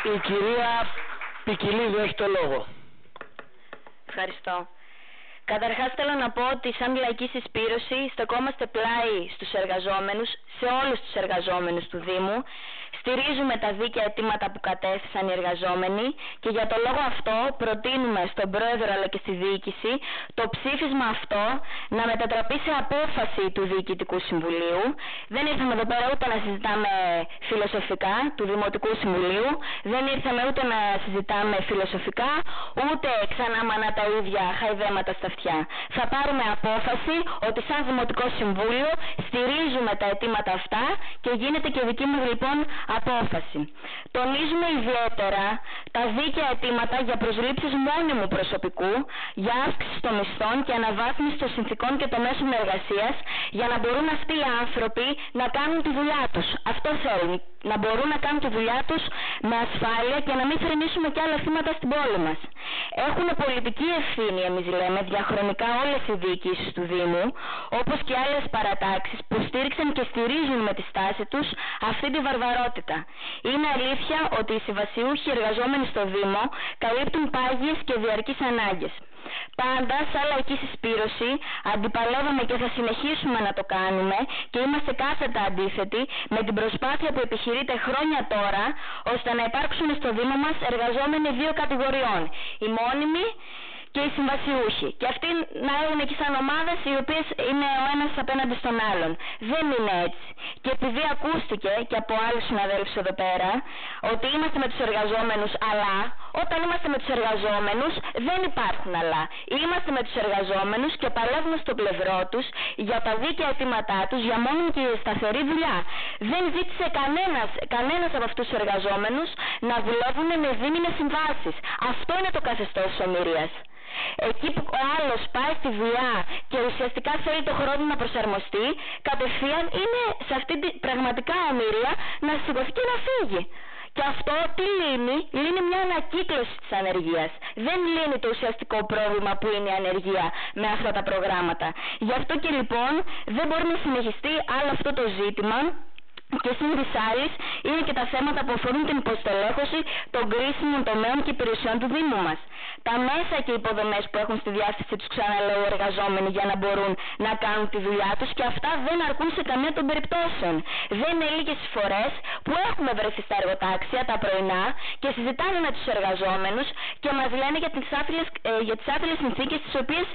Η κυρία Πικιλίδου έχει το λόγο. Ευχαριστώ. Καταρχάς θέλω να πω ότι σαν λαϊκή συσπήρωση στεκόμαστε πλάι στους εργαζόμενους, σε όλους τους εργαζόμενους του Δήμου. Στηρίζουμε τα δίκαια αιτήματα που κατέθεσαν οι εργαζόμενοι και για το λόγο αυτό προτείνουμε στον Πρόεδρο αλλά και στη Διοίκηση το ψήφισμα αυτό να μετατραπεί σε απόφαση του Διοικητικού Συμβουλίου. Δεν ήρθαμε εδώ πέρα ούτε να συζητάμε φιλοσοφικά του Δημοτικού Συμβουλίου, δεν ήρθαμε ούτε να συζητάμε φιλοσοφικά, ούτε ξανά μανά τα ίδια χαϊδέματα στα αυτιά. Θα πάρουμε απόφαση ότι σαν Δημοτικό Συμβούλιο στηρίζουμε τα αιτήματα αυτά και γίνεται και δική μου λοιπόν απόφαση. Τονίζουμε ιδιαίτερα τα δίκαια αιτήματα για προσλήψεις μόνιμου προσωπικού, για αύξηση των μισθών και αναβάθμιση των συνθηκών και των μέσων εργασίας, για να μπορούν αυτοί οι άνθρωποι να κάνουν τη δουλειά τους. Αυτό θέλουν, να μπορούν να κάνουν τη δουλειά τους με ασφάλεια και να μην θρηνήσουμε κι άλλα θύματα στην πόλη μας. Έχουν πολιτική ευθύνη, εμείς λέμε, διαχρονικά όλες οι διοικήσεις του Δήμου, όπως και άλλες παρατάξεις που στήριξαν και στηρίζουν με τη στάση τους αυτή τη βαρβαρότητα. Είναι αλήθεια ότι οι συμβασιούχοι εργαζόμενοι στο Δήμο καλύπτουν πάγιες και διαρκείς ανάγκες. Πάντα, σαν λαϊκή συσπήρωση, αντιπαλεύαμε και θα συνεχίσουμε να το κάνουμε και είμαστε κάθετα αντίθετοι με την προσπάθεια που επιχειρείται χρόνια τώρα ώστε να υπάρξουν στο Δήμο μας εργαζόμενοι δύο κατηγοριών, οι μόνιμοι και οι συμβασιούχοι. Και αυτοί να έχουν εκεί σαν ομάδες οι οποίες είναι ο ένας απέναντι στον άλλον. Δεν είναι έτσι. Και επειδή ακούστηκε και από άλλους συναδέλφους εδώ πέρα ότι είμαστε με τους εργαζόμενους, αλλά όταν είμαστε με τους εργαζόμενους δεν υπάρχουν αλλά. Είμαστε με τους εργαζόμενους και παλεύουμε στο πλευρό τους για τα δίκαια αιτήματά τους, για μόνιμη και σταθερή δουλειά. Δεν ζήτησε κανένας από αυτούς τους εργαζόμενους να δουλεύουν με δίμηνες συμβάσεις. Αυτό είναι το καθεστώς της ομηρίας. Εκεί που ο άλλος πάει στη δουλειά και ουσιαστικά θέλει το χρόνο να προσαρμοστεί, κατευθείαν είναι σε αυτή την πραγματικά ομηρία να σηκωθεί και να φύγει. Και αυτό τι λύνει? Λύνει μια ανακύκλωση της ανεργίας. Δεν λύνει το ουσιαστικό πρόβλημα που είναι η ανεργία με αυτά τα προγράμματα. Γι' αυτό και λοιπόν δεν μπορεί να συνεχιστεί άλλο αυτό το ζήτημα. Και συν της άλλης είναι και τα θέματα που αφορούν την υποστελέχωση των κρίσιμων τομέων και υπηρεσιών του Δήμου μας. Τα μέσα και οι υποδομές που έχουν στη διάθεση τους, ξαναλέω, οι εργαζόμενοι για να μπορούν να κάνουν τη δουλειά τους, και αυτά δεν αρκούν σε καμία των περιπτώσεων. Δεν είναι λίγες οι φορές που έχουμε βρεθεί στα εργοτάξια τα πρωινά και συζητάμε με τους εργαζόμενους και μας λένε για τις άθλιες συνθήκες τις οποίες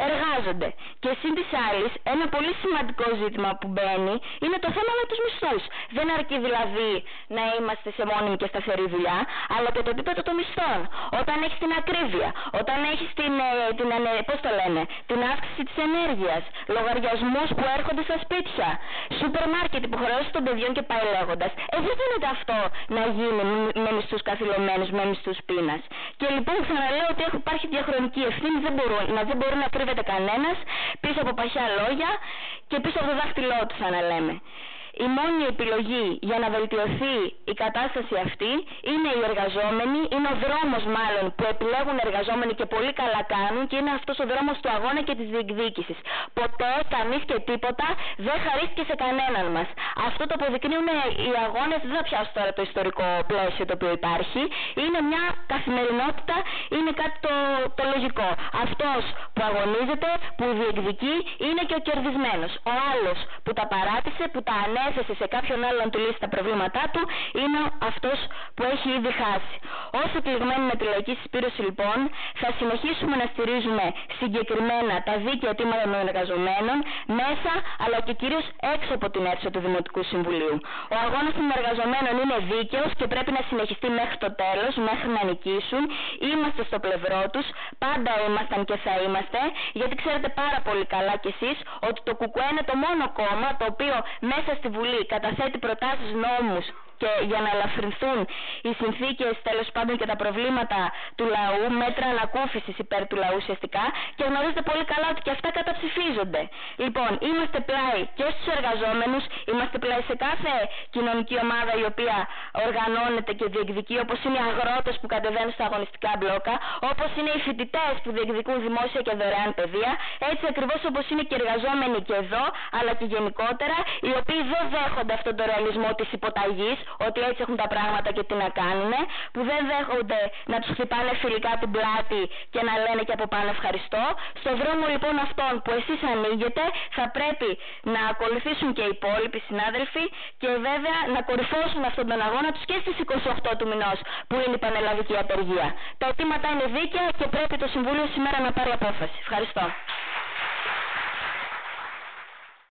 εργάζονται. Και συν της άλλης, ένα πολύ σημαντικό ζήτημα που μπαίνει είναι το θέμα με τους μισθούς. Δεν αρκεί δηλαδή να είμαστε σε μόνιμη και σταθερή δουλειά, αλλά και το επίπεδο των μισθών. Όταν έχεις την ακρίβεια, όταν έχεις την αύξηση της ενέργειας, λογαριασμούς που έρχονται στα σπίτια, σούπερ μάρκετ, υποχρεώσεις των παιδιών και πάει λέγοντας, δεν γίνεται αυτό να γίνει με μισθούς καθυλωμένους, με μισθούς πείνας. Και λοιπόν ξαναλέω ότι υπάρχει διαχρονική ευθύνη, δεν μπορεί να κρύβεται κανένας πίσω από παχιά λόγια και πίσω από το δάχτυλό του, σαν να λέμε. Η μόνη επιλογή για να βελτιωθεί η κατάσταση αυτή είναι οι εργαζόμενοι, είναι ο δρόμος μάλλον που επιλέγουν οι εργαζόμενοι και πολύ καλά κάνουν, και είναι αυτός ο δρόμος του αγώνα και της διεκδίκησης. Ποτέ, κανείς και τίποτα δεν χαρίστηκε σε κανέναν μας. Αυτό το αποδεικνύουν οι αγώνες, δεν θα πιάσω τώρα το ιστορικό πλαίσιο το οποίο υπάρχει, είναι μια καθημερινότητα, είναι κάτι το λογικό. Αυτός που αγωνίζεται, που διεκδικεί, είναι και ο κερδισμένος. Ο άλλος που τα παράτησε, που τα ανέθεσε σε κάποιον άλλον να του λύσει τα προβλήματά του, είναι αυτός που έχει ήδη χάσει. Όσο κλειγμένοι με τη λαϊκή συσπήρωση λοιπόν, θα συνεχίσουμε να στηρίζουμε συγκεκριμένα τα δίκαια αιτήματα των εργαζομένων μέσα, αλλά και κυρίως έξω από την αίθουσα του Δημοτικού Συμβουλίου. Ο αγώνας των εργαζομένων είναι δίκαιος και πρέπει να συνεχιστεί μέχρι το τέλος, μέχρι να νικήσουν. Είμαστε στο πλευρό τους, πάντα ήμασταν και θα είμαστε, γιατί ξέρετε πάρα πολύ καλά κι εσείς ότι το ΚΚΕ είναι το μόνο κόμμα το οποίο μέσα στη Βουλή καταθέτει προτάσεις νόμους και για να ελαφρυνθούν οι συνθήκες, τέλος πάντων, και τα προβλήματα του λαού, μέτρα ανακούφισης υπέρ του λαού ουσιαστικά, και γνωρίζετε πολύ καλά ότι και αυτά καταψηφίζονται. Λοιπόν, είμαστε πλάι και στους εργαζόμενους, είμαστε πλάι σε κάθε κοινωνική ομάδα η οποία οργανώνεται και διεκδικεί, όπως είναι οι αγρότες που κατεβαίνουν στα αγωνιστικά μπλόκα, όπως είναι οι φοιτητές που διεκδικούν δημόσια και δωρεάν παιδεία, έτσι ακριβώς όπως είναι και οι εργαζόμενοι και εδώ, αλλά και γενικότερα, οι οποίοι δεν δέχονται αυτόν τον ρεαλισμό της υποταγής, ότι έτσι έχουν τα πράγματα και τι να κάνουνε, που δεν δέχονται να τους χτυπάνε φιλικά την πλάτη και να λένε και από πάνω ευχαριστώ. Στο δρόμο λοιπόν αυτόν που εσείς ανοίγετε θα πρέπει να ακολουθήσουν και οι υπόλοιποι συνάδελφοι και βέβαια να κορυφώσουν αυτόν τον αγώνα τους και στις 28 του μηνός που είναι η πανελλαδική απεργία. Τα αιτήματα είναι δίκαια και πρέπει το Συμβούλιο σήμερα να πάρει απόφαση. Ευχαριστώ.